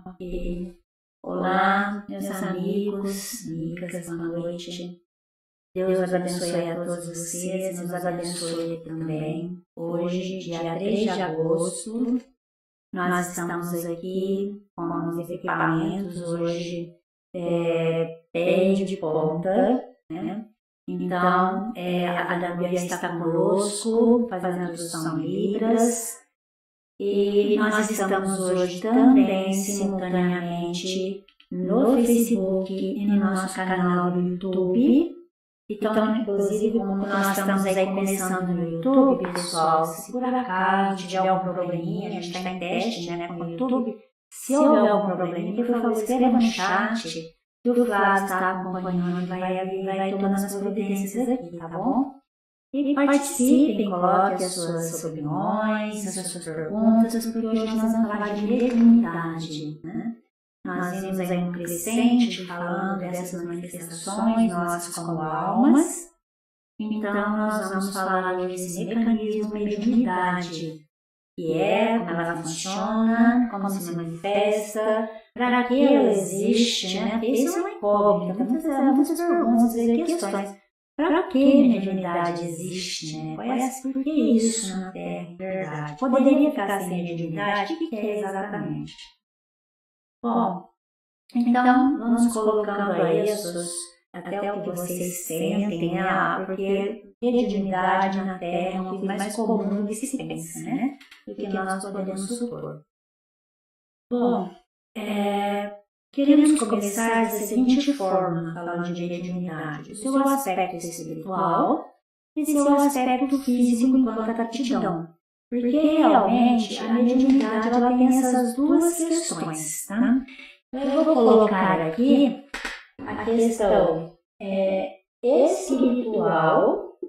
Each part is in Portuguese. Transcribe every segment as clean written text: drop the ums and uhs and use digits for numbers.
Ok. Olá, meus amigos, amigas, boa noite. Deus abençoe a todos vocês, nos abençoe também. Hoje, dia 3 de agosto, nós estamos aqui com os equipamentos, hoje bem de ponta, né? Então, a Gabi está conosco, fazendo a tradução em Libras. E nós estamos hoje também simultaneamente no Facebook e no nosso canal do YouTube. Então, inclusive, como nós estamos aí começando no YouTube, pessoal, se por acaso tiver algum probleminha, a gente está em teste, né, com o YouTube, se houver algum probleminha, por favor, escreva no chat, que o Flávio está acompanhando e vai tomando as providências aqui, tá bom? E participem, coloquem as suas opiniões, as suas perguntas, porque hoje nós vamos falar de mediunidade, né? Nós vimos aí um crescente falando dessas manifestações nossas como almas. Então, nós vamos falar hoje desse mecanismo mediunidade, que é, como ela funciona, como se manifesta, para que ela existe, né? Isso é uma incógnita, muitas perguntas e questões. Para que mediunidade existe, né? Por que isso na Terra, em verdade? Poderia ficar sem mediunidade? O que é exatamente? Bom, então vamos colocando aí até o que vocês sentem, né? Porque mediunidade na Terra é uma coisa mais comum do que se pensa, né? Do que nós podemos supor. Bom, queremos começar da seguinte forma, falando de mediunidade: o seu aspecto espiritual e seu aspecto físico enquanto aptidão. Porque realmente a mediunidade ela tem essas duas questões, tá? Eu vou colocar aqui a questão espiritual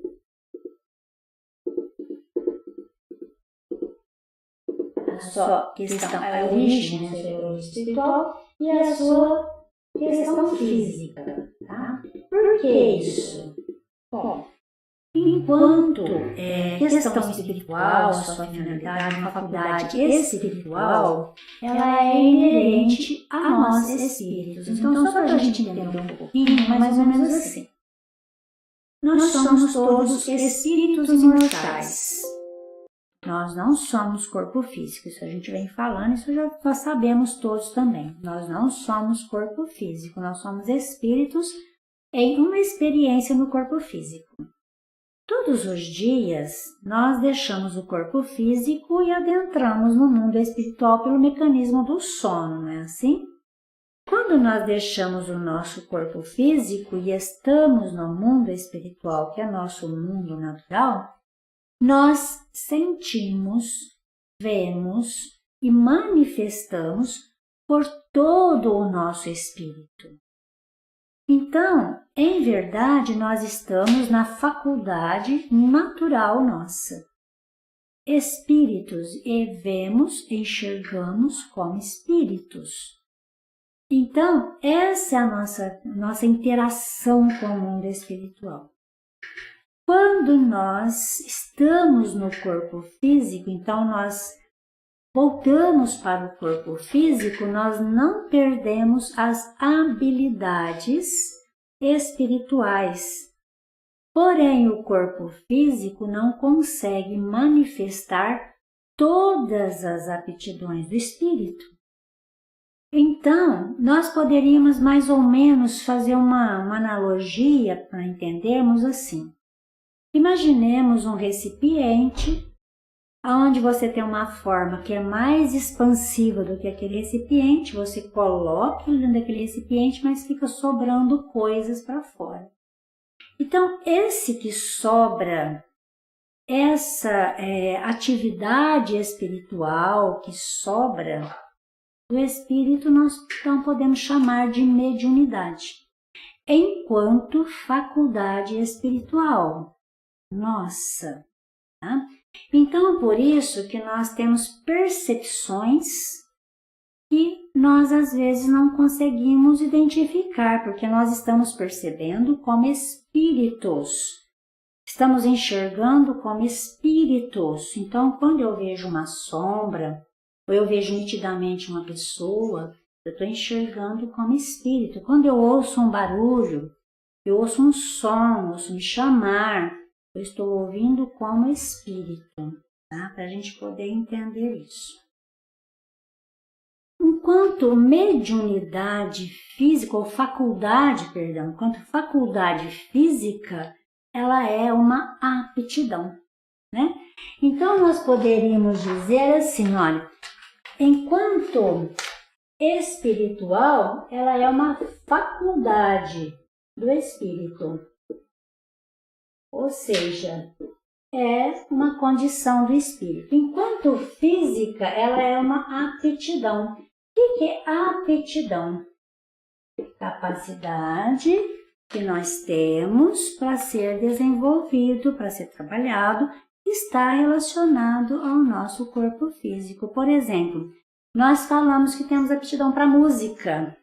a sua questão, a origem, né, da origem espiritual e a sua questão física, tá? Por que isso? Bom, enquanto questão espiritual, a sua finalidade, uma faculdade espiritual, ela é inerente a nós espíritos. Então, só para a gente entender um pouquinho, mais ou menos assim. Nós somos todos espíritos imortais. Nós não somos corpo físico, isso a gente vem falando, isso já sabemos todos também. Nós não somos corpo físico, nós somos espíritos em uma experiência no corpo físico. Todos os dias, nós deixamos o corpo físico e adentramos no mundo espiritual pelo mecanismo do sono, não é assim? Quando nós deixamos o nosso corpo físico e estamos no mundo espiritual, que é nosso mundo natural, nós sentimos, vemos e manifestamos por todo o nosso espírito. Então, em verdade, nós estamos na faculdade natural nossa. Espíritos, e vemos, enxergamos como espíritos. Então, essa é a nossa interação com o mundo espiritual. Quando nós estamos no corpo físico, então nós voltamos para o corpo físico, nós não perdemos as habilidades espirituais. Porém, o corpo físico não consegue manifestar todas as aptidões do espírito. Então, nós poderíamos mais ou menos fazer uma analogia para entendermos assim. Imaginemos um recipiente onde você tem uma forma que é mais expansiva do que aquele recipiente, você coloca dentro daquele recipiente, mas fica sobrando coisas para fora. Então, esse que sobra, essa atividade espiritual que sobra do espírito, nós então podemos chamar de mediunidade, enquanto faculdade espiritual. Nossa! Tá? Então, por isso que nós temos percepções que nós às vezes não conseguimos identificar, porque nós estamos percebendo como espíritos, estamos enxergando como espíritos. Então, quando eu vejo uma sombra, ou eu vejo nitidamente uma pessoa, eu estou enxergando como espírito. Quando eu ouço um barulho, eu ouço um som, ouço me chamar, eu estou ouvindo como espírito, tá? Para a gente poder entender isso. Enquanto mediunidade física, ou faculdade, perdão, enquanto faculdade física, ela é uma aptidão, né? Então, nós poderíamos dizer assim, olha, enquanto espiritual, ela é uma faculdade do espírito, ou seja, é uma condição do espírito. Enquanto física, ela é uma aptidão. O que é aptidão? Capacidade que nós temos para ser desenvolvido, para ser trabalhado, está relacionado ao nosso corpo físico. Por exemplo, nós falamos que temos aptidão para música,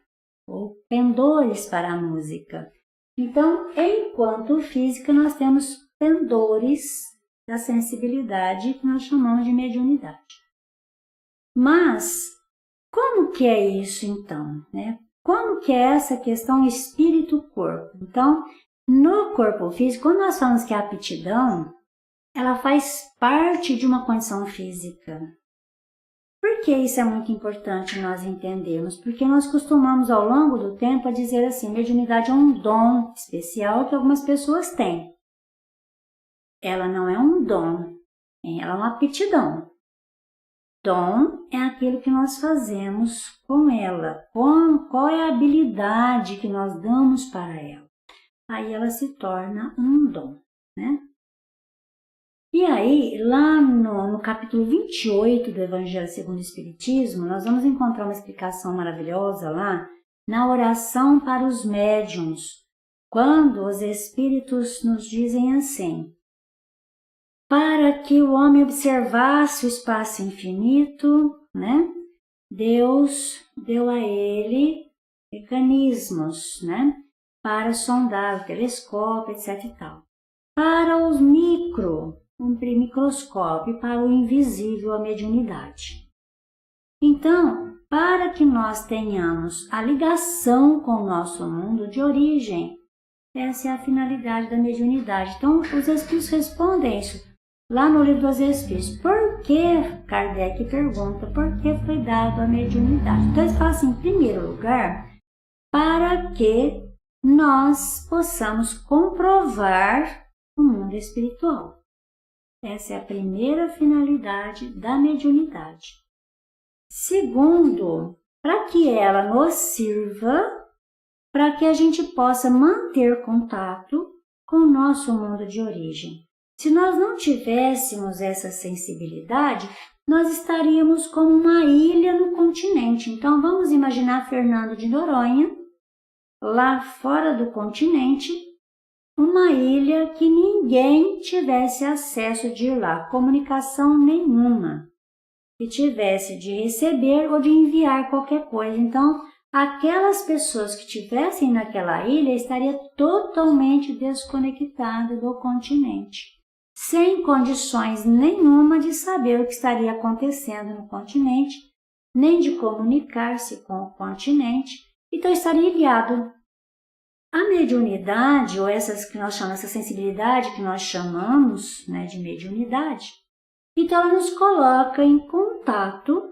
ou pendores para a música. Então, enquanto física, nós temos pendores da sensibilidade que nós chamamos de mediunidade. Mas, como que é isso então, né? Como que é essa questão espírito-corpo? Então, no corpo físico, quando nós falamos que a aptidão, ela faz parte de uma condição física. Por que isso é muito importante nós entendermos? Porque nós costumamos ao longo do tempo a dizer assim, mediunidade é um dom especial que algumas pessoas têm. Ela não é um dom, ela é uma aptidão. Dom é aquilo que nós fazemos com ela, qual é a habilidade que nós damos para ela. Aí ela se torna um dom, né? E aí, lá no capítulo 28 do Evangelho segundo o Espiritismo, nós vamos encontrar uma explicação maravilhosa lá na oração para os médiuns, quando os Espíritos nos dizem assim, para que o homem observasse o espaço infinito, né? Deus deu a ele mecanismos, né? Para sondar o telescópio, etc. e tal. Para os microscópio, para o invisível, a mediunidade. Então, para que nós tenhamos a ligação com o nosso mundo de origem, essa é a finalidade da mediunidade. Então, os Espíritos respondem isso. Lá no Livro dos Espíritos, por que, Kardec pergunta, por que foi dado a mediunidade? Então, eles falam assim, em primeiro lugar, para que nós possamos comprovar o mundo espiritual. Essa é a primeira finalidade da mediunidade. Segundo, para que ela nos sirva, para que a gente possa manter contato com o nosso mundo de origem. Se nós não tivéssemos essa sensibilidade, nós estaríamos como uma ilha no continente. Então, vamos imaginar Fernando de Noronha, lá fora do continente, uma ilha que ninguém tivesse acesso de ir lá, comunicação nenhuma, que tivesse de receber ou de enviar qualquer coisa. Então, aquelas pessoas que estivessem naquela ilha estariam totalmente desconectadas do continente, sem condições nenhuma de saber o que estaria acontecendo no continente, nem de comunicar-se com o continente, então estaria ilhado. A mediunidade, ou essas que nós chamamos, essa sensibilidade que nós chamamos, né, de mediunidade, então ela nos coloca em contato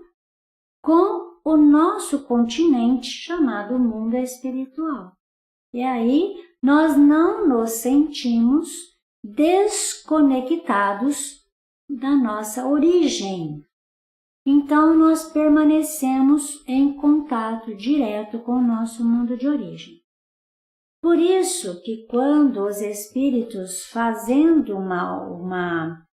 com o nosso continente chamado mundo espiritual. E aí nós não nos sentimos desconectados da nossa origem. Então nós permanecemos em contato direto com o nosso mundo de origem. Por isso que quando os espíritos fazendo uma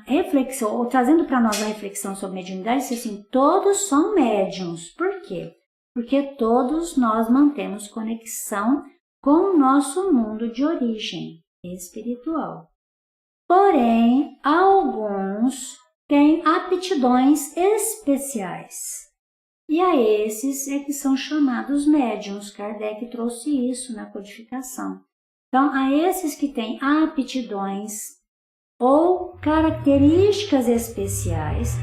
reflexão, ou trazendo para nós a reflexão sobre mediunidade, diz assim, todos são médiuns. Por quê? Porque todos nós mantemos conexão com o nosso mundo de origem espiritual. Porém, alguns têm aptidões especiais. E a esses é que são chamados médiuns. Kardec trouxe isso na codificação. Então, a esses que têm aptidões ou características especiais,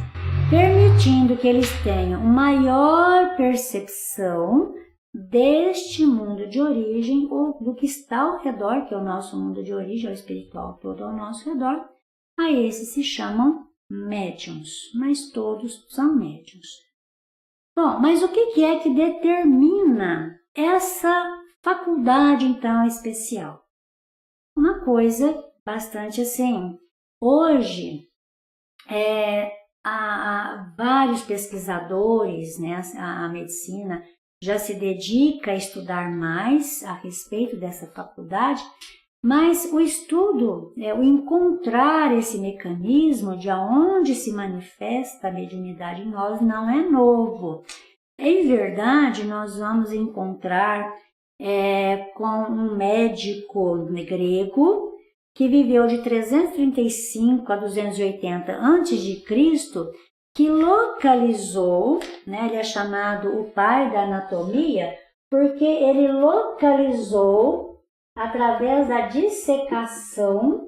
permitindo que eles tenham maior percepção deste mundo de origem ou do que está ao redor, que é o nosso mundo de origem, o espiritual todo ao nosso redor. A esses se chamam médiuns, mas todos são médiuns. Bom, mas o que é que determina essa faculdade, então, especial? Uma coisa bastante assim, hoje, há vários pesquisadores, né, a medicina já se dedica a estudar mais a respeito dessa faculdade, mas o estudo, o encontrar esse mecanismo de onde se manifesta a mediunidade em nós não é novo. Em verdade, nós vamos encontrar com um médico grego que viveu de 335 a 280 a.C., que localizou, né, ele é chamado o pai da anatomia, porque ele localizou, através da dissecação,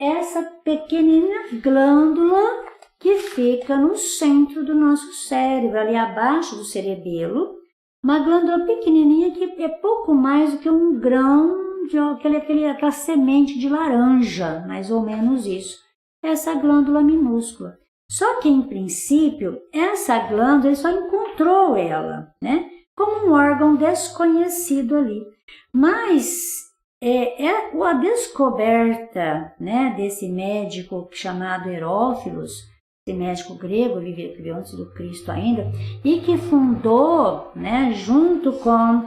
essa pequenina glândula que fica no centro do nosso cérebro, ali abaixo do cerebelo, uma glândula pequenininha que é pouco mais do que um grão de aquela semente de laranja, mais ou menos isso, essa glândula minúscula. Só que, em princípio, essa glândula, ele só encontrou ela, né, como um órgão desconhecido ali. Mas a descoberta, né, desse médico chamado Herófilos, esse médico grego, viveu antes do Cristo ainda, e que fundou, né, junto com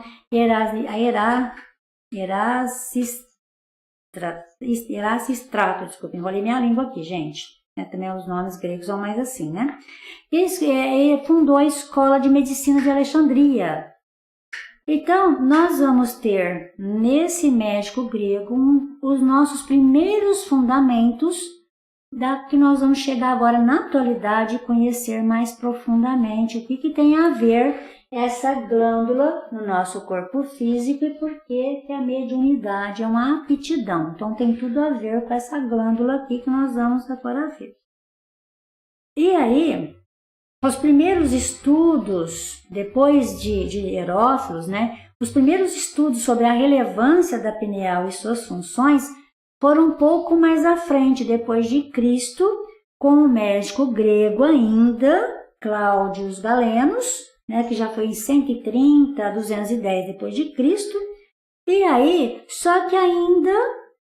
Erasístrato, desculpa, enrolei minha língua aqui, gente. Também os nomes gregos são mais assim, né? Ele fundou a Escola de Medicina de Alexandria. Então, nós vamos ter nesse médico grego os nossos primeiros fundamentos que nós vamos chegar agora na atualidade e conhecer mais profundamente o que tem a ver essa glândula no nosso corpo físico e por que a mediunidade é uma aptidão. Então, tem tudo a ver com essa glândula aqui que nós vamos agora ver. E aí, os primeiros estudos, depois de Herófilos, né, os primeiros estudos sobre a relevância da pineal e suas funções foram um pouco mais à frente, depois de Cristo, com o médico grego ainda, Cláudio Galenos, né, que já foi em 130 a 210 depois de Cristo. E aí, só que ainda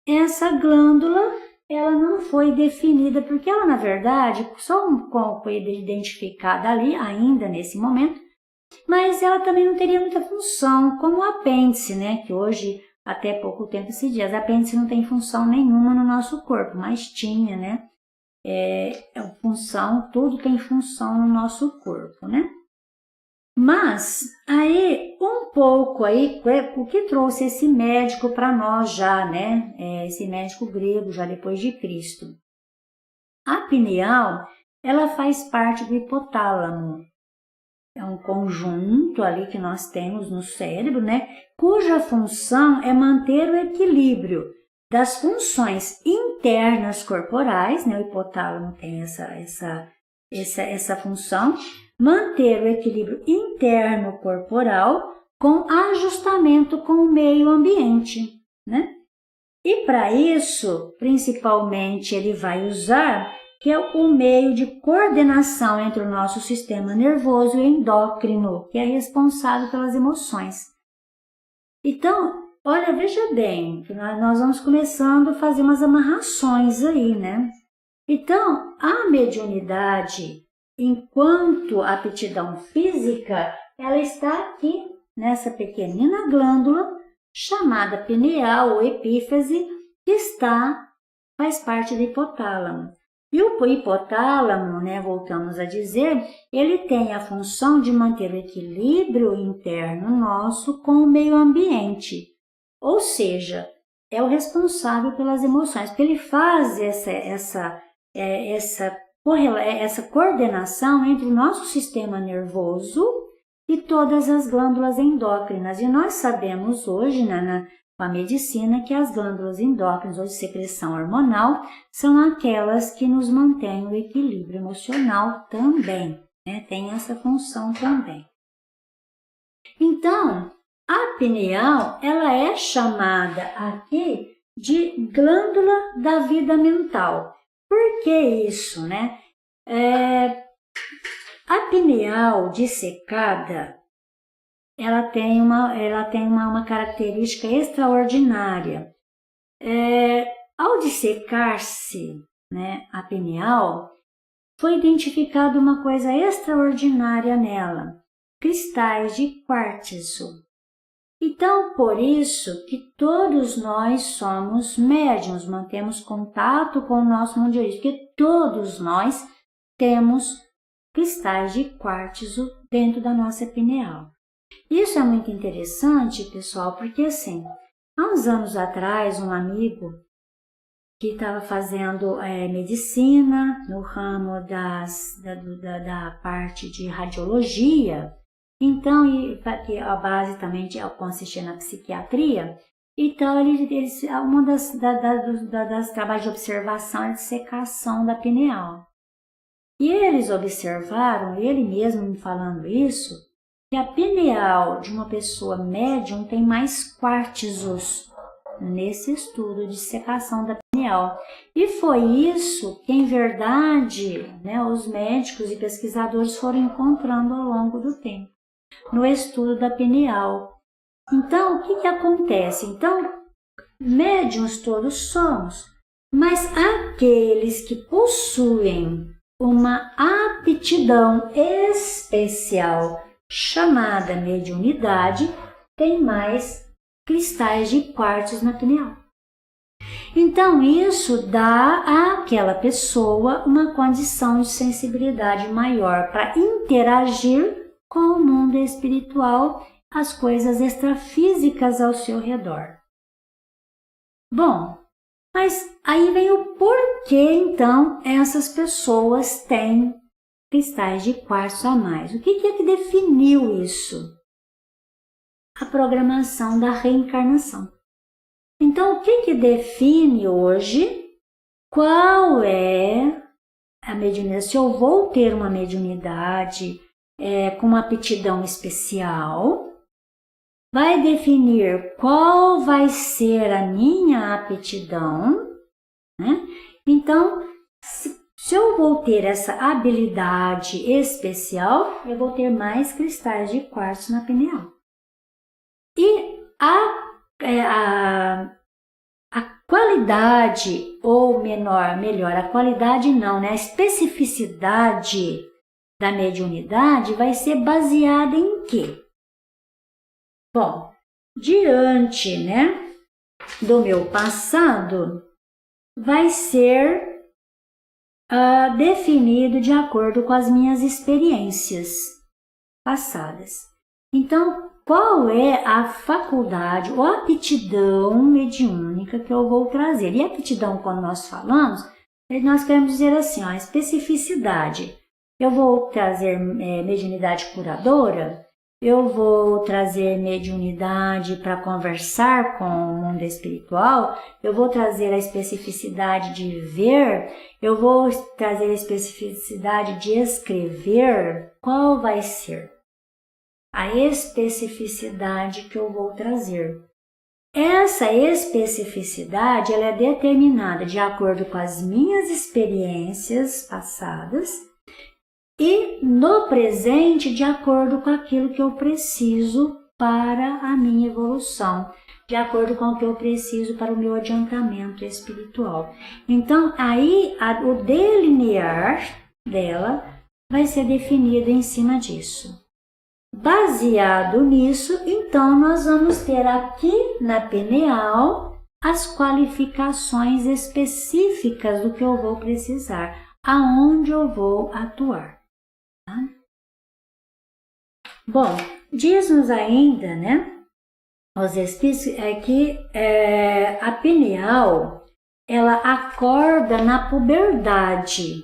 essa glândula, ela não foi definida, porque ela, na verdade, só foi identificada ali, ainda nesse momento, mas ela também não teria muita função, como o apêndice, né, que hoje, até pouco tempo se diz, apêndice não tem função nenhuma no nosso corpo, mas tinha, né, tudo tem função no nosso corpo, né. Mas, aí, um pouco aí, o que trouxe esse médico para nós já, né? Esse médico grego, já depois de Cristo. A pineal, ela faz parte do hipotálamo. É um conjunto ali que nós temos no cérebro, né? Cuja função é manter o equilíbrio das funções internas corporais, né? O hipotálamo tem essa função, manter o equilíbrio interno corporal com ajustamento com o meio ambiente, né? E para isso, principalmente, ele vai usar que é o meio de coordenação entre o nosso sistema nervoso e endócrino, que é responsável pelas emoções. Então, olha, veja bem, que nós vamos começando a fazer umas amarrações aí, né? Então, a mediunidade, enquanto aptidão física, ela está aqui nessa pequenina glândula chamada pineal ou epífise, que faz parte do hipotálamo. E o hipotálamo, né, voltamos a dizer, ele tem a função de manter o equilíbrio interno nosso com o meio ambiente. Ou seja, é o responsável pelas emoções, porque ele faz essa coordenação entre o nosso sistema nervoso e todas as glândulas endócrinas. E nós sabemos hoje, com a medicina que as glândulas endócrinas ou de secreção hormonal são aquelas que nos mantêm o equilíbrio emocional também, né? Tem essa função também. Então, a pineal, ela é chamada aqui de glândula da vida mental. Por que isso, né? A pineal dissecada, ela tem uma característica extraordinária. Ao dissecar-se, né, a pineal, foi identificada uma coisa extraordinária nela, cristais de quartzo. Então, por isso que todos nós somos médiuns, mantemos contato com o nosso mundo de origem, porque todos nós temos cristais de quartzo dentro da nossa pineal. Isso é muito interessante, pessoal, porque assim, há uns anos atrás, um amigo que estava fazendo medicina no ramo da parte de radiologia, então, que a base também consistia na psiquiatria, então uma das trabalhos de observação é de dissecação da pineal. E eles observaram, ele mesmo me falando isso, que a pineal de uma pessoa médium tem mais quartzos nesse estudo de dissecação da pineal. E foi isso que, em verdade, né, os médicos e pesquisadores foram encontrando ao longo do tempo, no estudo da pineal. Então, o que acontece? Então, médiuns todos somos, mas aqueles que possuem uma aptidão especial chamada mediunidade têm mais cristais de quartzo na pineal. Então, isso dá àquela pessoa uma condição de sensibilidade maior para interagir com o mundo espiritual, as coisas extrafísicas ao seu redor. Bom, mas aí vem o porquê, então, essas pessoas têm cristais de quartzo a mais. O que é que definiu isso? A programação da reencarnação. Então, o que define hoje qual é a mediunidade? Se eu vou ter uma mediunidade com uma aptidão especial, vai definir qual vai ser a minha aptidão, né? Então, se eu vou ter essa habilidade especial, eu vou ter mais cristais de quartzo na pineal. E a qualidade, ou melhor, a qualidade não, né? A especificidade da mediunidade vai ser baseada em quê? Bom, diante, né, do meu passado, vai ser definido de acordo com as minhas experiências passadas. Então, qual é a faculdade ou aptidão mediúnica que eu vou trazer? E aptidão, quando nós falamos, nós queremos dizer assim, a especificidade. Eu vou trazer mediunidade curadora, eu vou trazer mediunidade para conversar com o mundo espiritual, eu vou trazer a especificidade de ver, eu vou trazer a especificidade de escrever. Qual vai ser a especificidade que eu vou trazer? Essa especificidade ela é determinada de acordo com as minhas experiências passadas e no presente de acordo com aquilo que eu preciso para a minha evolução, de acordo com o que eu preciso para o meu adiantamento espiritual. Então, aí o delinear dela vai ser definido em cima disso. Baseado nisso, então, nós vamos ter aqui na pineal as qualificações específicas do que eu vou precisar, aonde eu vou atuar. Tá? Bom, diz-nos ainda, né, os espíritos, que a pineal, ela acorda na puberdade,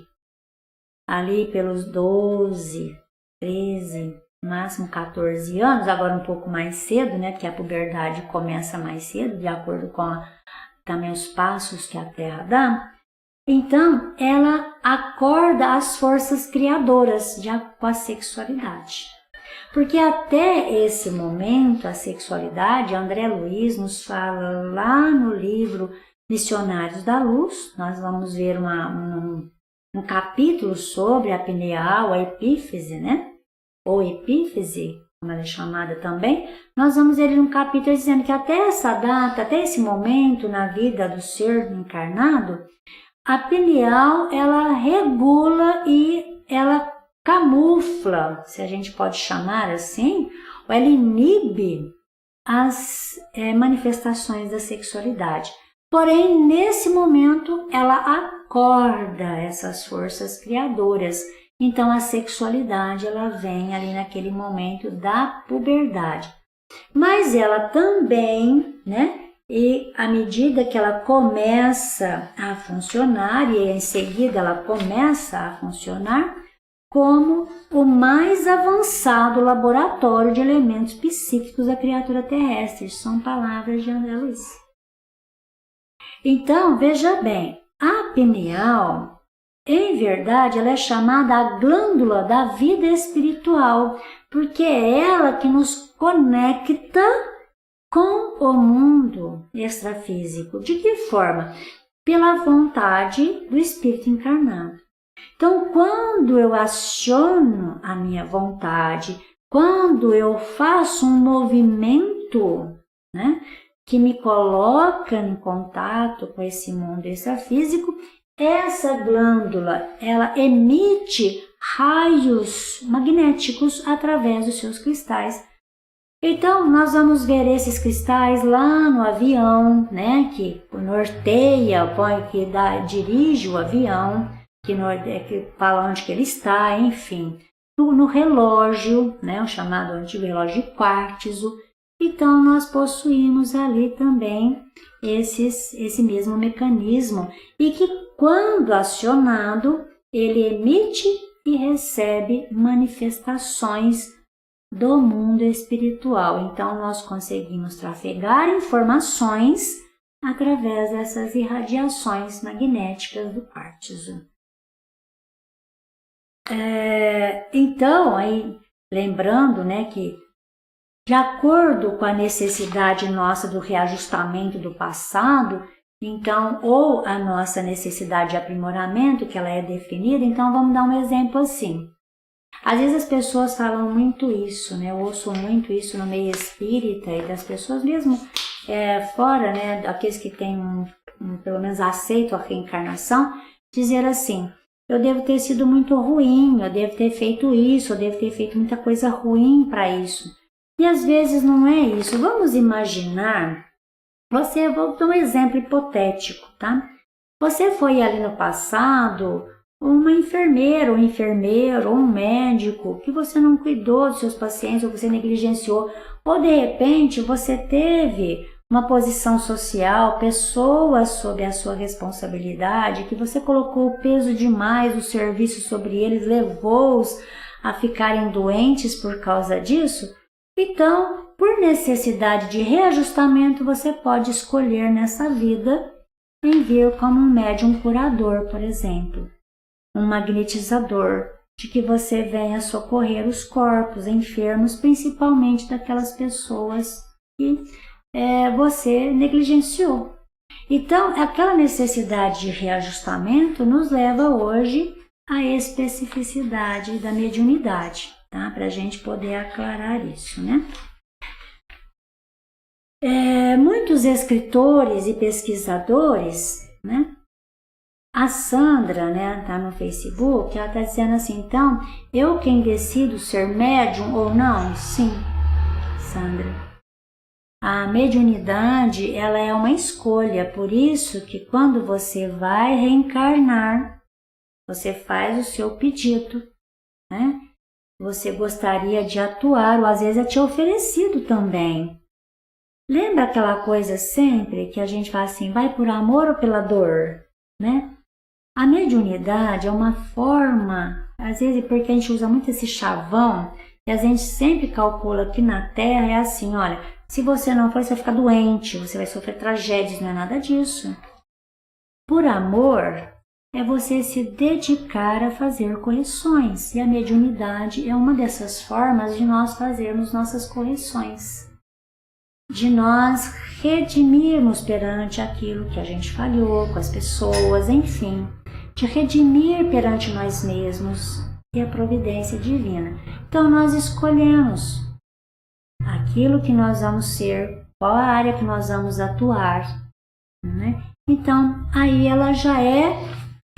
ali pelos 12, 13, no máximo 14 anos, agora um pouco mais cedo, né, que a puberdade começa mais cedo, de acordo com também os passos que a Terra dá. Então, ela acorda as forças criadoras com a sexualidade. Porque até esse momento, a sexualidade, André Luiz nos fala lá no livro Missionários da Luz, nós vamos ver um capítulo sobre a pineal, a epífise, né? Ou epífise, como ela é chamada também, nós vamos ver um capítulo dizendo que até essa data, até esse momento na vida do ser encarnado, a pineal, ela regula e ela camufla, se a gente pode chamar assim, ou ela inibe as manifestações da sexualidade. Porém, nesse momento, ela acorda essas forças criadoras. Então, a sexualidade, ela vem ali naquele momento da puberdade. Mas ela também, né? E à medida que ela começa a funcionar, e em seguida ela começa a funcionar como o mais avançado laboratório de elementos psíquicos da criatura terrestre. São palavras de André Luiz. Então, veja bem, a pineal, em verdade, ela é chamada a glândula da vida espiritual, porque é ela que nos conecta com o mundo extrafísico. De que forma? Pela vontade do espírito encarnado. Então, quando eu aciono a minha vontade, quando eu faço um movimento, né, que me coloca em contato com esse mundo extrafísico, essa glândula, ela emite raios magnéticos através dos seus cristais. Então, nós vamos ver esses cristais lá no avião, né, que norteia, que dirige o avião, que fala onde que ele está, enfim. No relógio, né, o chamado antigo relógio de quartzo. Então, nós possuímos ali também esse mesmo mecanismo e que, quando acionado, ele emite e recebe manifestações do mundo espiritual. Então, nós conseguimos trafegar informações através dessas irradiações magnéticas do quartzo. Então, aí, lembrando, né, que de acordo com a necessidade nossa do reajustamento do passado, então, ou a nossa necessidade de aprimoramento, que ela é definida, então vamos dar um exemplo assim. Às vezes as pessoas falam muito isso, né? Eu ouço muito isso no meio espírita e das pessoas mesmo fora, né? Aqueles que têm pelo menos aceito a reencarnação, dizer assim: eu devo ter sido muito ruim, eu devo ter feito isso, eu devo ter feito muita coisa ruim para isso. E às vezes não é isso. Vamos imaginar, vou dar um exemplo hipotético, tá? Você foi ali no passado uma enfermeira, um enfermeiro, ou um médico que você não cuidou dos seus pacientes, ou você negligenciou, ou de repente você teve uma posição social, pessoas sob a sua responsabilidade, que você colocou o peso demais do serviço sobre eles, levou-os a ficarem doentes por causa disso. Então, por necessidade de reajustamento, você pode escolher nessa vida em vir como um médium curador, por exemplo, um magnetizador, de que você venha socorrer os corpos enfermos, principalmente daquelas pessoas que você negligenciou. Então, aquela necessidade de reajustamento nos leva hoje à especificidade da mediunidade, tá? Para a gente poder aclarar isso, né? Muitos escritores e pesquisadores, né? A Sandra, né, tá no Facebook, ela tá dizendo assim: então, eu quem decido ser médium ou não? Sim, Sandra. A mediunidade, ela é uma escolha, por isso que quando você vai reencarnar, você faz o seu pedido, né? Você gostaria de atuar, ou às vezes é te oferecido também. Lembra aquela coisa sempre que a gente fala assim, vai por amor ou pela dor, né? A mediunidade é uma forma, às vezes porque a gente usa muito esse chavão, E a gente sempre calcula aqui na Terra, é assim, olha, se você não for, você vai ficar doente, você vai sofrer tragédias, não é nada disso. Por amor, é você se dedicar a fazer correções, e a mediunidade é uma dessas formas de nós fazermos nossas correções, de nós redimirmos perante aquilo que a gente falhou, com as pessoas, enfim, de redimir perante nós mesmos e a providência divina. Então nós escolhemos aquilo que nós vamos ser, qual a área que nós vamos atuar, né? Então aí ela já é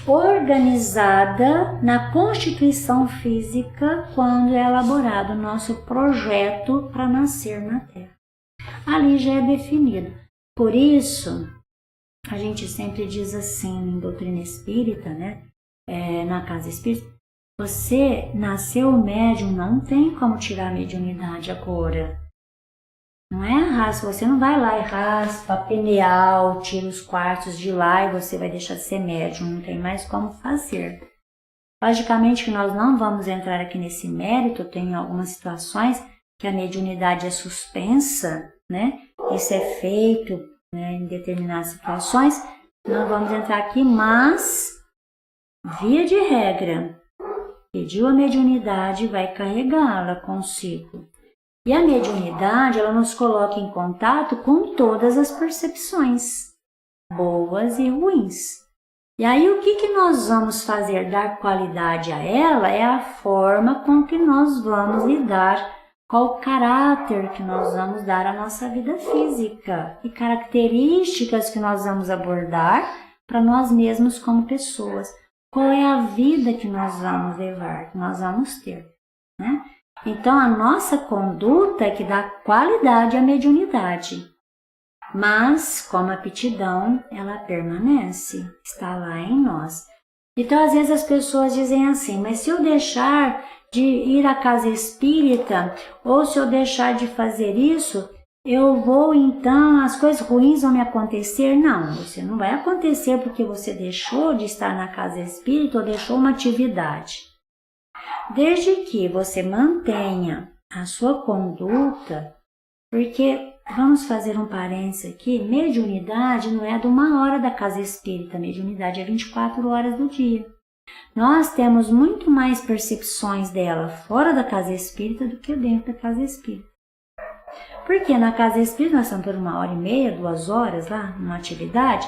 organizada na constituição física quando é elaborado o nosso projeto para nascer na Terra. Ali já é definido. Por isso, a gente sempre diz assim em doutrina espírita, né? Na casa espírita, você nasceu médium, não tem como tirar a mediunidade agora. Não é raspa, você não vai lá e raspa a pineal, tira os quartos de lá e você vai deixar de ser médium, não tem mais como fazer. Logicamente que nós não vamos entrar aqui nesse mérito, tem algumas situações que a mediunidade é suspensa, né? Isso é feito, né, em determinadas situações, não vamos entrar aqui, mas, via de regra, pediu a mediunidade, vai carregá-la consigo. E a mediunidade, ela nos coloca em contato com todas as percepções, boas e ruins. E aí o que nós vamos fazer? Dar qualidade a ela é a forma com que nós vamos lidar, qual o caráter que nós vamos dar à nossa vida física e características que nós vamos abordar para nós mesmos como pessoas. Qual é a vida que nós vamos levar, que nós vamos ter, né? Então, a nossa conduta é que dá qualidade à mediunidade, mas, como aptidão, ela permanece, está lá em nós. Então, às vezes as pessoas dizem assim, mas se eu deixar de ir à casa espírita, ou se eu deixar de fazer isso, eu vou, então, as coisas ruins vão me acontecer? Não, você não vai acontecer porque você deixou de estar na casa espírita ou deixou uma atividade. Desde que você mantenha a sua conduta, porque, vamos fazer um parênteses aqui, mediunidade não é de 1 hora da casa espírita, mediunidade é 24 horas do dia. Nós temos muito mais percepções dela fora da casa espírita do que dentro da casa espírita. Porque na casa espírita nós estamos por 1h30, 2 horas lá, numa atividade,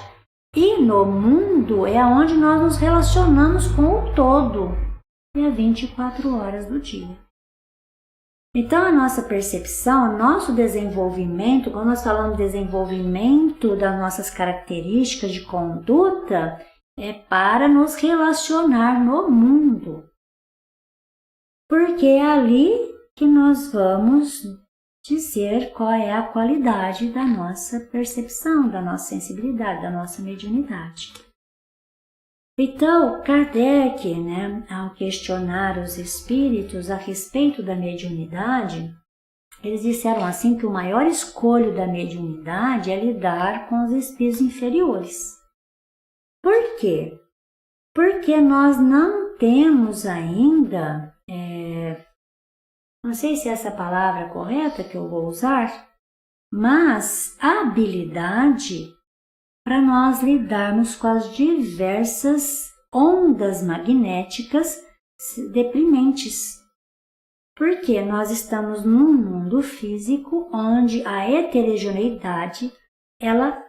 e no mundo é onde nós nos relacionamos com o todo. E é 24 horas do dia. Então, a nossa percepção, o nosso desenvolvimento, quando nós falamos de desenvolvimento das nossas características de conduta, é para nos relacionar no mundo. Porque é ali que nós vamos dizer qual é a qualidade da nossa percepção, da nossa sensibilidade, da nossa mediunidade. Então, Kardec, né, ao questionar os espíritos a respeito da mediunidade, eles disseram assim que o maior escolho da mediunidade é lidar com os espíritos inferiores. Por quê? Porque nós não temos ainda, não sei se é essa palavra correta que eu vou usar, mas a habilidade para nós lidarmos com as diversas ondas magnéticas deprimentes. Porque nós estamos num mundo físico onde a heterogeneidade ela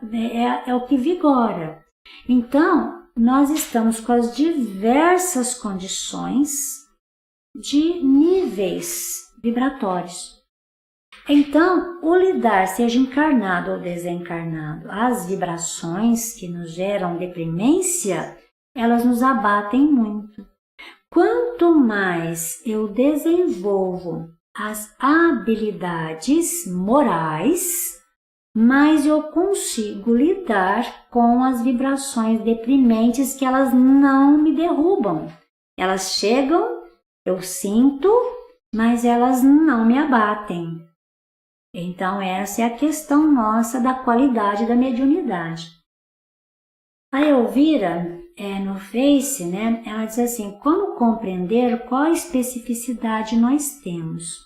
é o que vigora. Então, nós estamos com as diversas condições de níveis vibratórios. Então, o lidar, seja encarnado ou desencarnado, as vibrações que nos geram deprimência, elas nos abatem muito. Quanto mais eu desenvolvo as habilidades morais, mais eu consigo lidar com as vibrações deprimentes que elas não me derrubam. Elas chegam, eu sinto, mas elas não me abatem. Então, essa é a questão nossa da qualidade da mediunidade. A Elvira, no Face, né, ela diz assim, como compreender qual especificidade nós temos?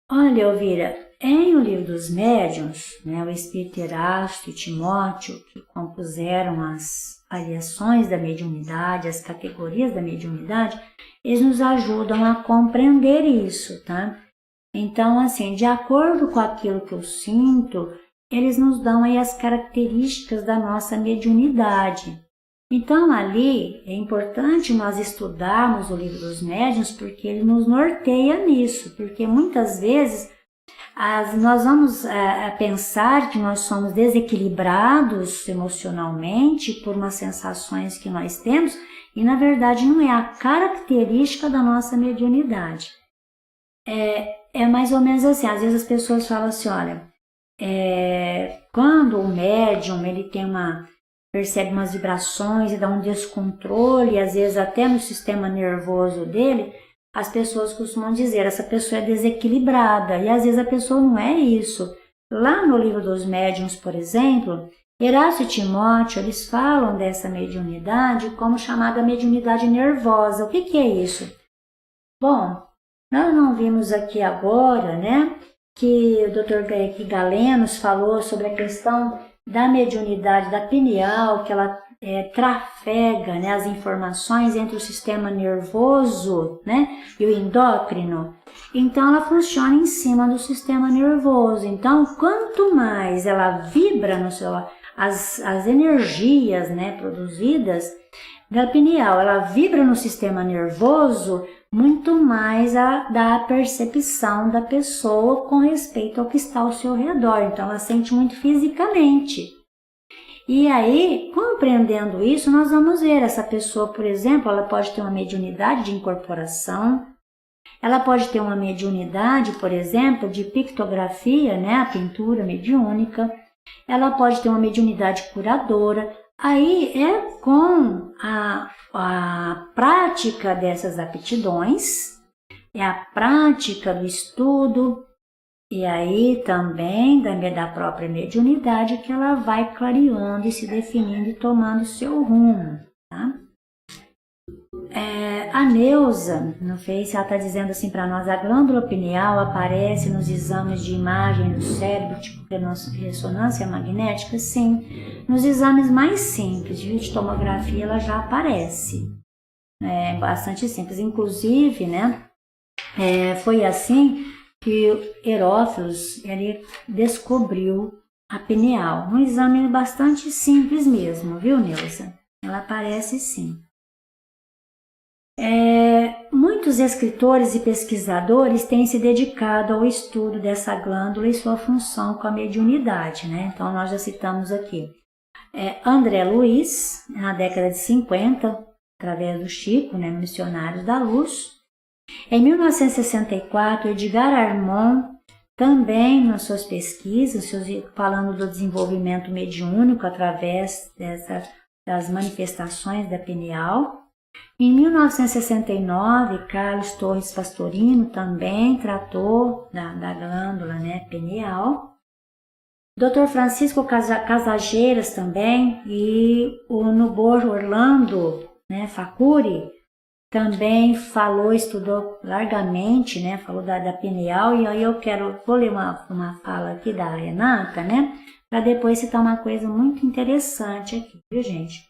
Olha, Elvira, em O Livro dos Médiuns, né, o Espírito Erasto e Timóteo, que compuseram as variações da mediunidade, as categorias da mediunidade, eles nos ajudam a compreender isso, tá? Então, assim, de acordo com aquilo que eu sinto, eles nos dão aí as características da nossa mediunidade. Então, ali é importante nós estudarmos o Livro dos Médiuns, porque ele nos norteia nisso, porque muitas vezes nós vamos pensar que nós somos desequilibrados emocionalmente por umas sensações que nós temos, e na verdade não é a característica da nossa mediunidade. É mais ou menos assim, às vezes as pessoas falam assim, olha, quando o médium ele percebe umas vibrações e dá um descontrole, às vezes até no sistema nervoso dele, as pessoas costumam dizer, essa pessoa é desequilibrada, e às vezes a pessoa não é isso. Lá no Livro dos Médiuns, por exemplo, Erasto e Timóteo, eles falam dessa mediunidade como chamada mediunidade nervosa. O que é isso? Bom, nós não vimos aqui agora, né, que o Dr. Galenos falou sobre a questão da mediunidade da pineal, que ela trafega, né, as informações entre o sistema nervoso, né, e o endócrino. Então, ela funciona em cima do sistema nervoso. Então, quanto mais ela vibra no seu, as energias, né, produzidas da pineal, ela vibra no sistema nervoso, muito mais dá a percepção da pessoa com respeito ao que está ao seu redor. Então, ela sente muito fisicamente. E aí, compreendendo isso, nós vamos ver essa pessoa, por exemplo, ela pode ter uma mediunidade de incorporação, ela pode ter uma mediunidade, por exemplo, de pictografia, né, a pintura mediúnica, ela pode ter uma mediunidade curadora. Aí é com a prática dessas aptidões, é a prática do estudo, e aí também da própria mediunidade que ela vai clareando e se definindo e tomando seu rumo, tá? A Neuza, no Face, ela está dizendo assim para nós, a glândula pineal aparece nos exames de imagem do cérebro, tipo ressonância magnética? Sim, nos exames mais simples, de tomografia, ela já aparece. É bastante simples, inclusive, né, foi assim que Herófilos ele descobriu a pineal. Um exame bastante simples mesmo, viu, Neuza? Ela aparece sim. Muitos escritores e pesquisadores têm se dedicado ao estudo dessa glândula e sua função com a mediunidade, né? Então, nós já citamos aqui André Luiz, na década de 50, através do Chico, né, Missionários da Luz. Em 1964, Edgar Armand, também nas suas pesquisas, falando do desenvolvimento mediúnico através das manifestações da pineal. Em 1969, Carlos Torres Pastorino também tratou da glândula, né, pineal. Dr. Francisco Casageiras também e o Nubor Orlando, né, Facuri, também estudou largamente, né, falou da pineal, e aí vou ler uma fala aqui da Renata, né, para depois citar uma coisa muito interessante aqui, viu, gente?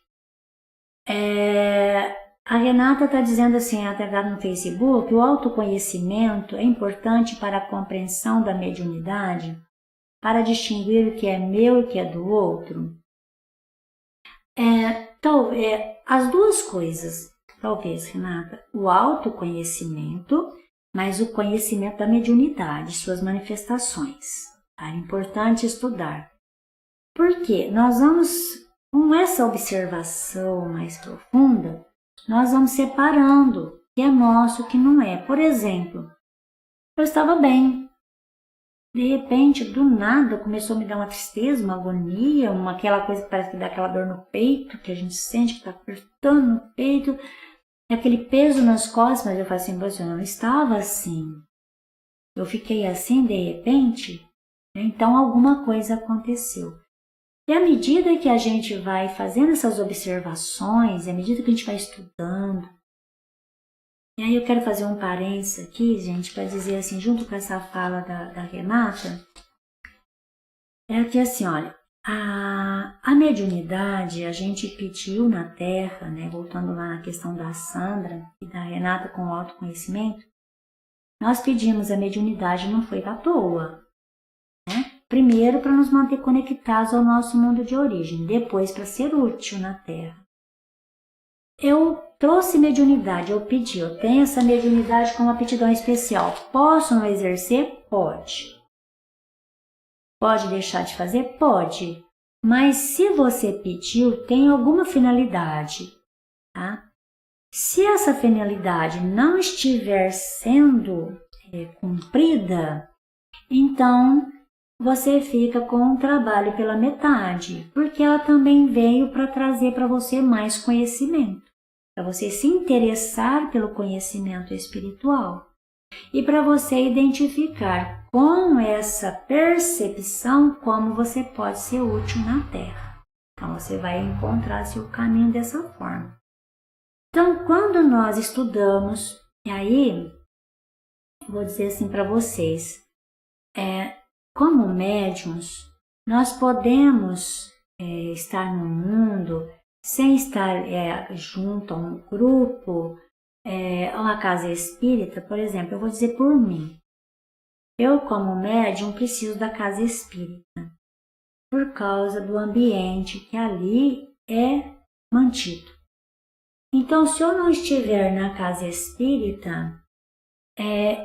A Renata está dizendo assim, através no Facebook, o autoconhecimento é importante para a compreensão da mediunidade, para distinguir o que é meu e o que é do outro. As duas coisas, talvez, Renata, o autoconhecimento, mas o conhecimento da mediunidade, suas manifestações. É importante estudar. Porque nós vamos, com essa observação mais profunda, nós vamos separando o que é nosso e o que não é. Por exemplo, eu estava bem. De repente, do nada, começou a me dar uma tristeza, uma agonia, aquela coisa que parece que dá aquela dor no peito, que a gente sente que está apertando no peito, aquele peso nas costas, mas eu falei assim, eu não estava assim. Eu fiquei assim de repente, então alguma coisa aconteceu. E à medida que a gente vai fazendo essas observações, à medida que a gente vai estudando, e aí eu quero fazer um parênteses aqui, gente, para dizer assim, junto com essa fala da Renata, é que assim, olha, a mediunidade a gente pediu na Terra, né, voltando lá na questão da Sandra e da Renata com o autoconhecimento, nós pedimos a mediunidade, não foi à toa, né? Primeiro para nos manter conectados ao nosso mundo de origem, depois para ser útil na Terra. Eu trouxe mediunidade, eu pedi, eu tenho essa mediunidade com uma aptidão especial. Posso não exercer? Pode. Pode deixar de fazer? Pode. Mas se você pediu, tem alguma finalidade, tá? Se essa finalidade não estiver sendo cumprida, então você fica com o trabalho pela metade, porque ela também veio para trazer para você mais conhecimento, para você se interessar pelo conhecimento espiritual e para você identificar com essa percepção como você pode ser útil na Terra. Então você vai encontrar seu caminho dessa forma. Então, quando nós estudamos, e aí, vou dizer assim para vocês, como médiuns, nós podemos estar no mundo sem estar junto a um grupo, a uma casa espírita, por exemplo, eu vou dizer por mim. Eu, como médium, preciso da casa espírita, por causa do ambiente que ali é mantido. Então, se eu não estiver na casa espírita,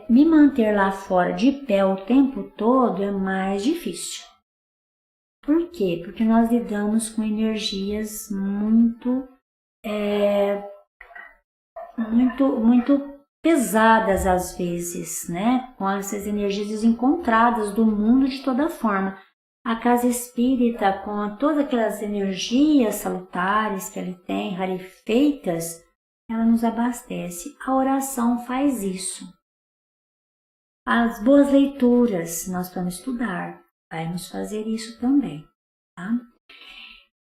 me manter lá fora de pé o tempo todo é mais difícil. Por quê? Porque nós lidamos com energias muito pesadas às vezes, né? Com essas energias desencontradas do mundo de toda forma. A casa espírita, com todas aquelas energias salutares que ele tem, rarefeitas, ela nos abastece. A oração faz isso. As boas leituras, nós vamos estudar, vai nos fazer isso também, tá?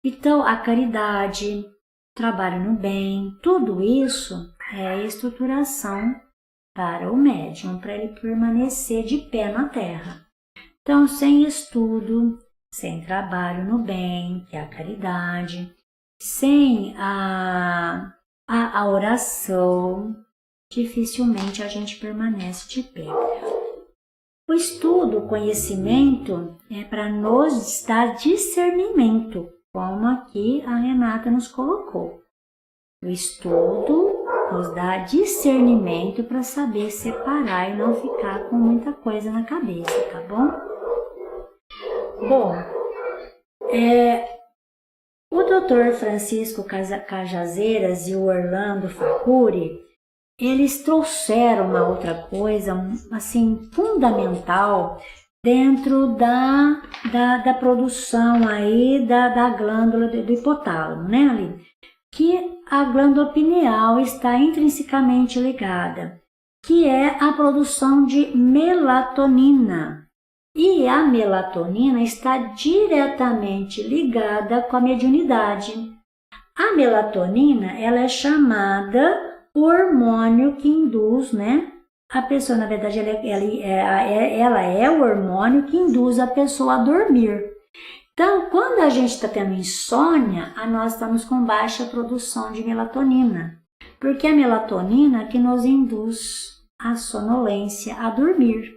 Então, a caridade, trabalho no bem, tudo isso é estruturação para o médium, para ele permanecer de pé na Terra. Então, sem estudo, sem trabalho no bem, que é a caridade, sem a oração, dificilmente a gente permanece de pé. O estudo, o conhecimento é para nos dar discernimento, como aqui a Renata nos colocou. O estudo nos dá discernimento para saber separar e não ficar com muita coisa na cabeça, tá bom? Bom, o Dr. Francisco Cajazeiras e o Orlando Facuri, eles trouxeram uma outra coisa, assim, fundamental dentro da produção aí da glândula do hipotálamo, né, Aline? Que a glândula pineal está intrinsecamente ligada, que é a produção de melatonina. E a melatonina está diretamente ligada com a mediunidade. A melatonina, ela é chamada o hormônio que induz, né? A pessoa, na verdade, ela é o hormônio que induz a pessoa a dormir. Então, quando a gente está tendo insônia, nós estamos com baixa produção de melatonina, porque a melatonina que nos induz a sonolência, a dormir.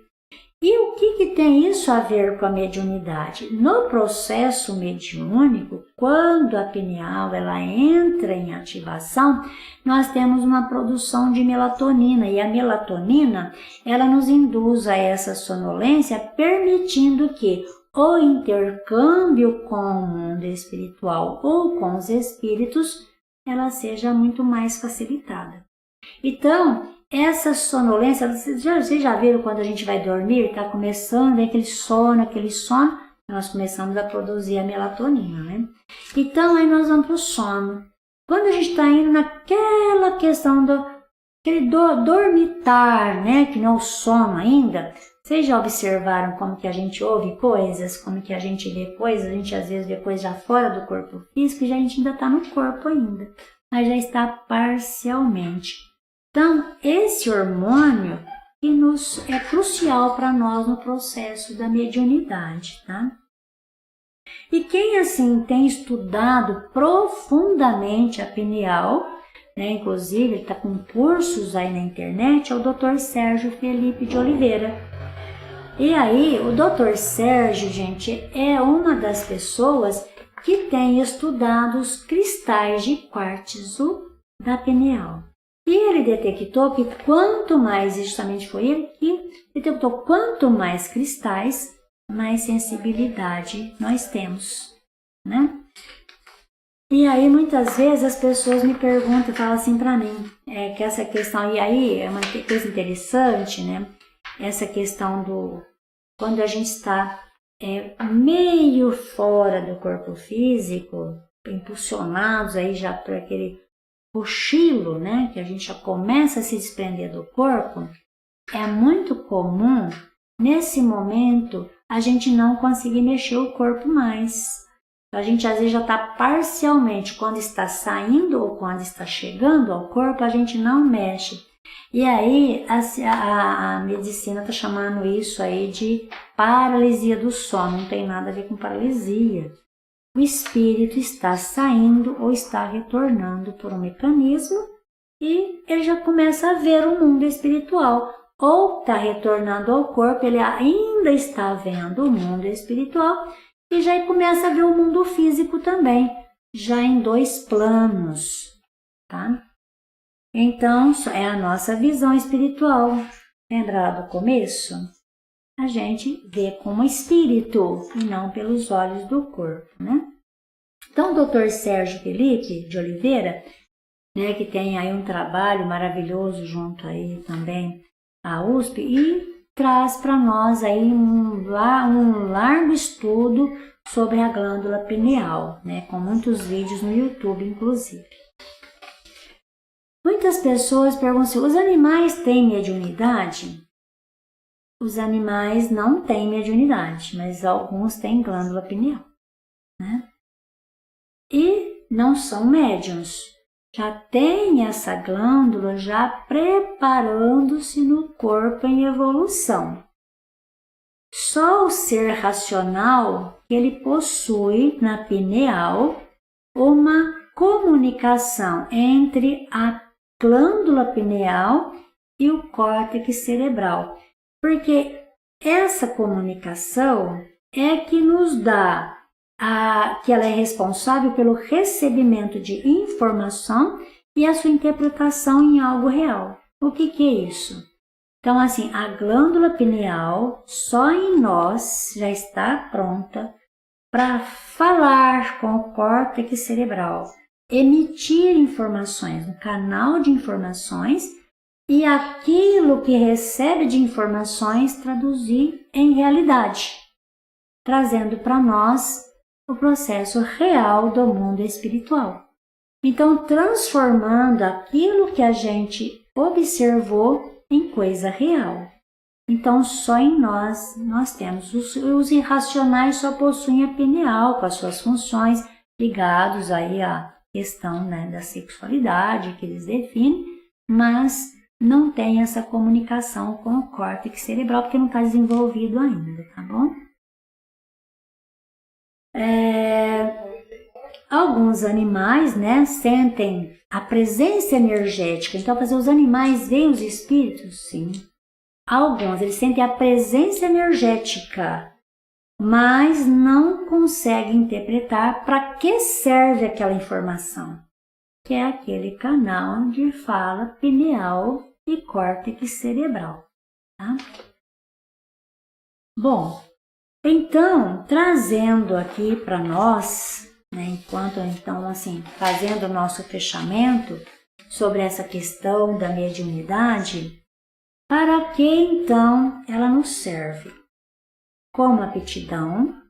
E o que tem isso a ver com a mediunidade? No processo mediúnico, quando a pineal ela entra em ativação, nós temos uma produção de melatonina, e a melatonina ela nos induz a essa sonolência, permitindo que o intercâmbio com o mundo espiritual ou com os espíritos ela seja muito mais facilitada. Então, essa sonolência, vocês já viram quando a gente vai dormir, está começando aquele sono, nós começamos a produzir a melatonina, né? Então, aí nós vamos para o sono. Quando a gente está indo naquela questão do dormitar, né? Que não é o sono ainda, Vocês já observaram como que a gente ouve coisas, como que a gente vê coisas? A gente às vezes vê coisas já fora do corpo físico e a gente ainda está no corpo ainda, mas já está parcialmente. Então, esse hormônio que é crucial para nós no processo da mediunidade, tá? E quem assim tem estudado profundamente a pineal, né, inclusive ele está com cursos aí na internet, é o Dr. Sérgio Felipe de Oliveira. E aí, o Dr. Sérgio, gente, é uma das pessoas que tem estudado os cristais de quartzo da pineal. E ele detectou que quanto mais, justamente foi ele que detectou, quanto mais cristais, mais sensibilidade nós temos, né? E aí, muitas vezes, as pessoas me perguntam, falam assim para mim, que essa questão, e aí é uma coisa interessante, né? Essa questão do, quando a gente está meio fora do corpo físico, impulsionados aí já por aquele cochilo, né? Que a gente já começa a se desprender do corpo, é muito comum, nesse momento, a gente não conseguir mexer o corpo mais. A gente às vezes já está parcialmente, quando está saindo ou quando está chegando ao corpo, a gente não mexe. E aí a medicina está chamando isso aí de paralisia do sono, não tem nada a ver com paralisia. O espírito está saindo ou está retornando por um mecanismo e ele já começa a ver o mundo espiritual. Ou está retornando ao corpo, ele ainda está vendo o mundo espiritual e já começa a ver o mundo físico também, já em 2 planos, tá? Então, é a nossa visão espiritual. Lembra do começo? A gente vê como espírito e não pelos olhos do corpo, né? Então, o Dr. Sérgio Felipe de Oliveira, né, que tem aí um trabalho maravilhoso junto aí também à USP e traz para nós aí um largo estudo sobre a glândula pineal, né, com muitos vídeos no YouTube, inclusive. Muitas pessoas perguntam se os animais têm mediunidade? Os animais não têm mediunidade, mas alguns têm glândula pineal, né? E não são médiuns. Já tem essa glândula já preparando-se no corpo em evolução. Só o ser racional, ele possui na pineal uma comunicação entre a glândula pineal e o córtex cerebral, porque essa comunicação é que nos dá, que ela é responsável pelo recebimento de informação e a sua interpretação em algo real. O que é isso? Então, assim, a glândula pineal só em nós já está pronta para falar com o córtex cerebral, emitir informações, um canal de informações, e aquilo que recebe de informações traduzir em realidade, trazendo para nós o processo real do mundo espiritual. Então, transformando aquilo que a gente observou em coisa real. Então, só em nós temos. Os irracionais só possuem a pineal com as suas funções ligados aí à questão, né, da sexualidade que eles definem, mas não tem essa comunicação com o córtex cerebral porque não está desenvolvido ainda, tá bom? Alguns animais, né, sentem a presença energética. Então, fazer os animais veem os espíritos? Sim. Alguns, eles sentem a presença energética, mas não conseguem interpretar para que serve aquela informação, que é aquele canal de fala pineal e córtex cerebral, tá? Bom, então, trazendo aqui para nós, né, enquanto então, assim, fazendo o nosso fechamento sobre essa questão da mediunidade, para que então ela nos serve? Como aptidão,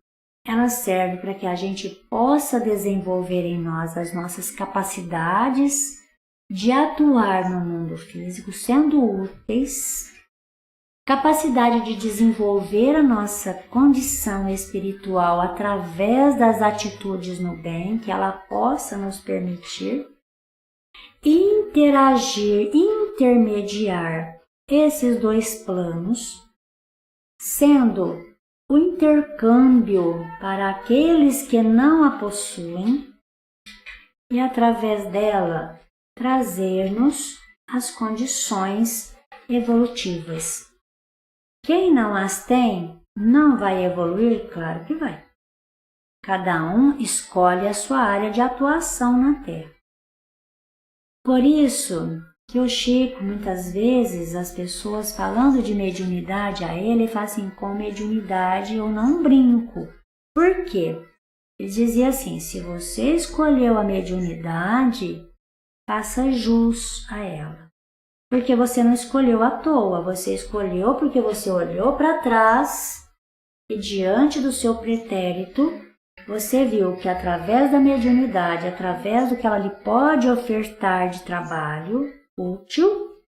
ela serve para que a gente possa desenvolver em nós as nossas capacidades de atuar no mundo físico, sendo úteis, capacidade de desenvolver a nossa condição espiritual através das atitudes no bem que ela possa nos permitir interagir, intermediar esses dois planos, sendo o intercâmbio para aqueles que não a possuem e através dela trazer-nos as condições evolutivas. Quem não as tem, não vai evoluir? Claro que vai. Cada um escolhe a sua área de atuação na Terra. Por isso que o Chico, muitas vezes, as pessoas falando de mediunidade a ele, falam assim, com mediunidade eu não brinco. Por quê? Ele dizia assim, se você escolheu a mediunidade, faça jus a ela. Porque você não escolheu à toa, você escolheu porque você olhou para trás e diante do seu pretérito, você viu que através da mediunidade, através do que ela lhe pode ofertar de trabalho útil,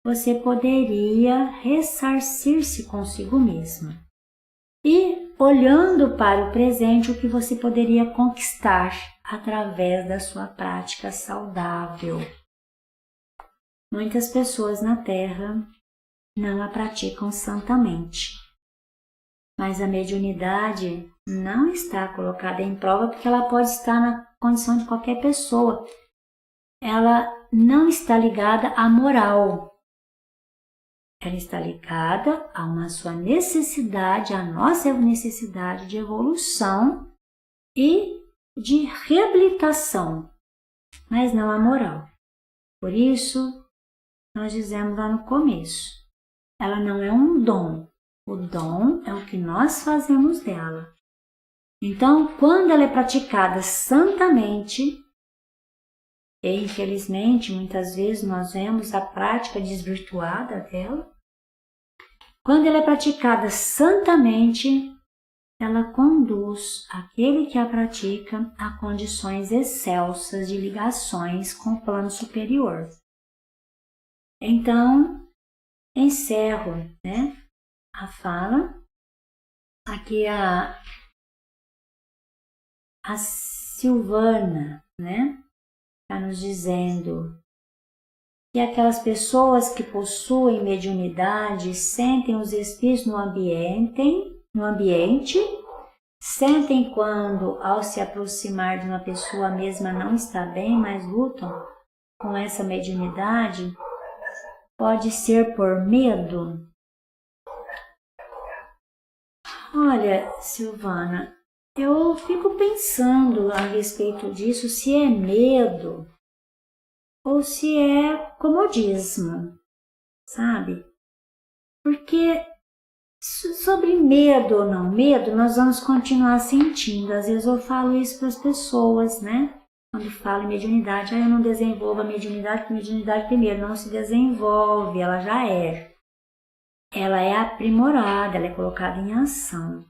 você poderia ressarcir-se consigo mesma. E olhando para o presente, o que você poderia conquistar através da sua prática saudável. Muitas pessoas na Terra não a praticam santamente, mas a mediunidade não está colocada em prova porque ela pode estar na condição de qualquer pessoa. Ela não está ligada à moral. Ela está ligada a uma sua necessidade, a nossa necessidade de evolução e de reabilitação, mas não a moral. Por isso, nós dizemos lá no começo, ela não é um dom. O dom é o que nós fazemos dela. Então, quando ela é praticada santamente, e infelizmente muitas vezes nós vemos a prática desvirtuada dela, quando ela é praticada santamente, ela conduz aquele que a pratica a condições excelsas de ligações com o plano superior. Então, encerro, a fala. Aqui a Silvana, está nos dizendo que aquelas pessoas que possuem mediunidade sentem os espíritos no ambiente, sentem quando, ao se aproximar de uma pessoa, a mesma não está bem, mas lutam com essa mediunidade. Pode ser por medo? Olha, Silvana, eu fico pensando a respeito disso, se é medo ou se é comodismo, sabe? Porque sobre medo ou não medo, nós vamos continuar sentindo. Às vezes eu falo isso para as pessoas, Quando falo em mediunidade, eu não desenvolvo a mediunidade, porque a mediunidade primeiro não se desenvolve, ela já é. Ela é aprimorada, ela é colocada em ação.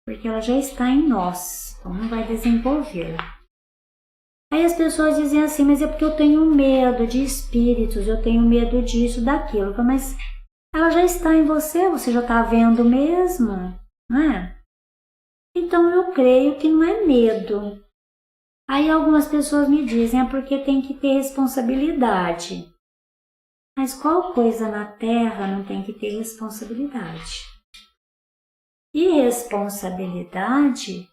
Porque ela já está em nós, então não vai desenvolver. Aí as pessoas dizem assim, mas é porque eu tenho medo de espíritos, eu tenho medo disso, daquilo. Mas ela já está em você, você já está vendo mesmo, não é? Então eu creio que não é medo. Aí algumas pessoas me dizem, é porque tem que ter responsabilidade. Mas qual coisa na Terra não tem que ter responsabilidade? Irresponsabilidade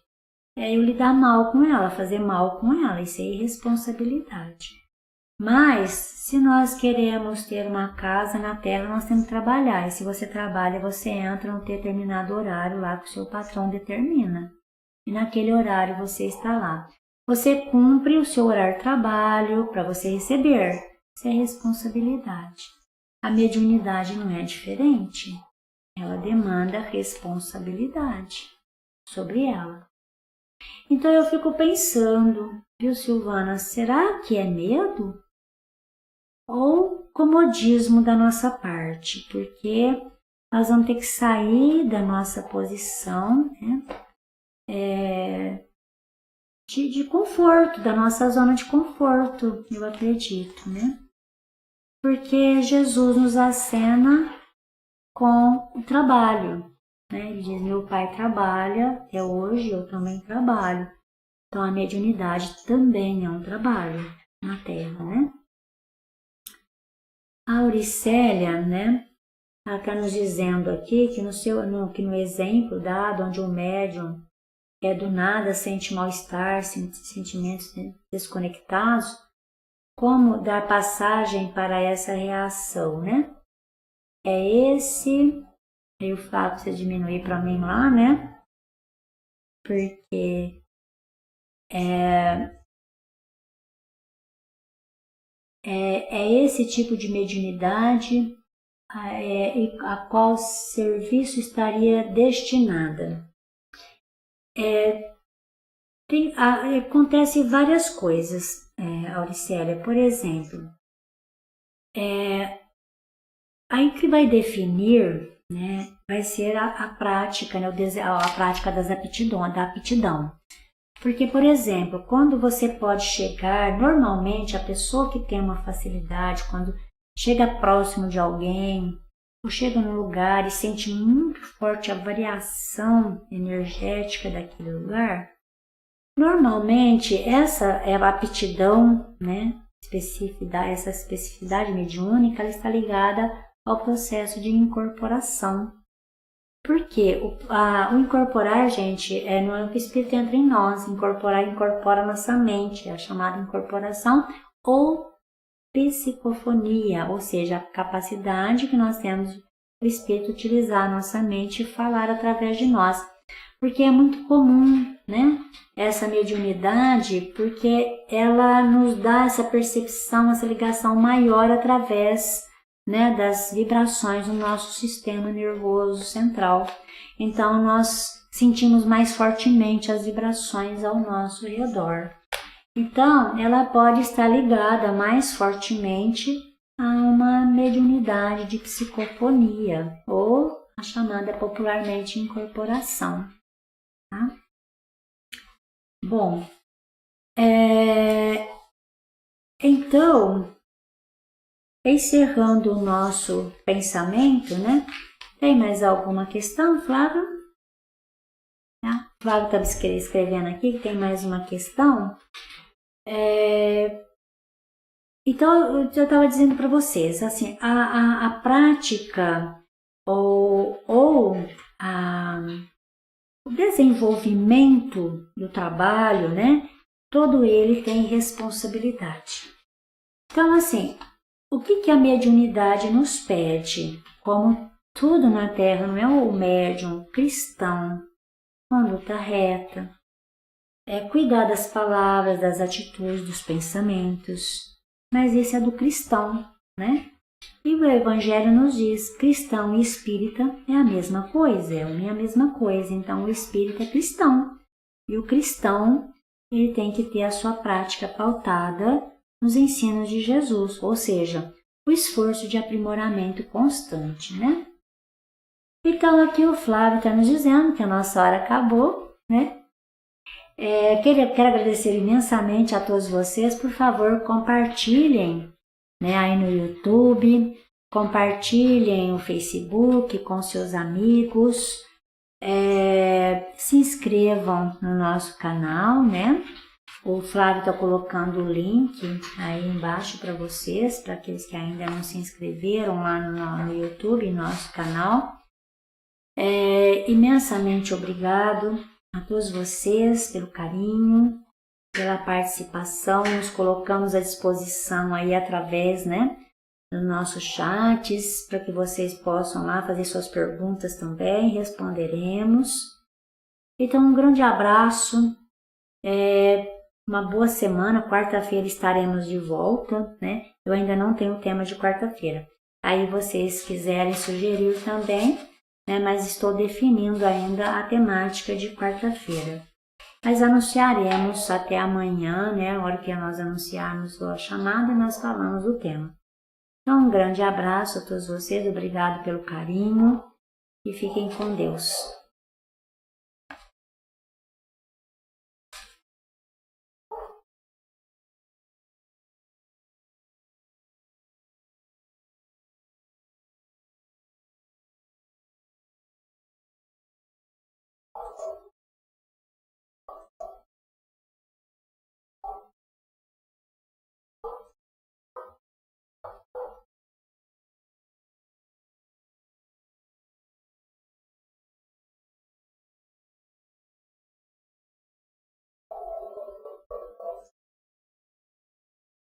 é eu lidar mal com ela, fazer mal com ela, isso é irresponsabilidade. Mas, se nós queremos ter uma casa na Terra, nós temos que trabalhar. E se você trabalha, você entra num determinado horário lá que o seu patrão determina. E naquele horário você está lá. Você cumpre o seu horário de trabalho para você receber. Isso é responsabilidade. A mediunidade não é diferente. Ela demanda responsabilidade sobre ela. Então eu fico pensando, viu, Silvana, será que é medo? Ou comodismo da nossa parte? Porque nós vamos ter que sair da nossa posição, de conforto, da nossa zona de conforto, eu acredito, Porque Jesus nos acena com o trabalho, né? Ele diz, meu pai trabalha, até hoje eu também trabalho. Então a mediunidade também é um trabalho na Terra, né? A Auricélia, né? Ela está nos dizendo aqui que no exemplo dado, onde o médium do nada sente mal-estar, sentimentos desconectados, como dar passagem para essa reação, né? Aí o fato de diminuir para mim lá, né? Porque é esse tipo de mediunidade a qual serviço estaria destinada. Acontece várias coisas, Auricélia. Por exemplo, aí que vai definir, né, vai ser a prática, né, a prática da aptidão. Porque, por exemplo, quando você pode chegar, normalmente a pessoa que tem uma facilidade, quando chega próximo de alguém, ou chega num lugar e sente muito forte a variação energética daquele lugar, normalmente essa é a aptidão, né, essa especificidade mediúnica, ela está ligada ao processo de incorporação. Porque o incorporar, gente, não é o que o Espírito entra em nós. Incorpora nossa mente, é a chamada incorporação ou psicofonia, ou seja, a capacidade que nós temos do Espírito utilizar a nossa mente e falar através de nós. Porque é muito comum, né, essa mediunidade, porque ela nos dá essa percepção, essa ligação maior através, né, das vibrações do nosso sistema nervoso central. Então, nós sentimos mais fortemente as vibrações ao nosso redor. Então, ela pode estar ligada mais fortemente a uma mediunidade de psicofonia, ou a chamada popularmente incorporação. Tá? Bom, então, encerrando o nosso pensamento, né? Tem mais alguma questão, Flávio? Tá? Flávio está escrevendo aqui que tem mais uma questão. Então, eu estava dizendo para vocês, assim, a prática ou o desenvolvimento do trabalho, né? Todo ele tem responsabilidade. Então, assim, o que a mediunidade nos pede? Como tudo na Terra, não é o médium cristão, conduta reta, cuidar das palavras, das atitudes, dos pensamentos. Mas esse é do cristão, né? E o Evangelho nos diz, cristão e espírita é a mesma coisa, é a mesma coisa. Então, o espírita é cristão. E o cristão, ele tem que ter a sua prática pautada nos ensinos de Jesus, ou seja, o esforço de aprimoramento constante, né? Então, aqui o Flávio está nos dizendo que a nossa hora acabou, né? Quero agradecer imensamente a todos vocês. Por favor, compartilhem, né, aí no YouTube, compartilhem o Facebook com seus amigos, se inscrevam no nosso canal, né? O Flávio está colocando o link aí embaixo para vocês, para aqueles que ainda não se inscreveram lá no YouTube, nosso canal. Imensamente obrigado a todos vocês pelo carinho, pela participação. Nos colocamos à disposição aí através, né, dos nossos chats, para que vocês possam lá fazer suas perguntas também, responderemos. Então, um grande abraço, uma boa semana. Quarta-feira estaremos de volta, né? Eu ainda não tenho tema de quarta-feira. Aí vocês quiserem sugerir também, né? Mas estou definindo ainda a temática de quarta-feira. Mas anunciaremos até amanhã, né? A hora que nós anunciarmos a chamada, nós falamos o tema. Então, um grande abraço a todos vocês, obrigado pelo carinho e fiquem com Deus.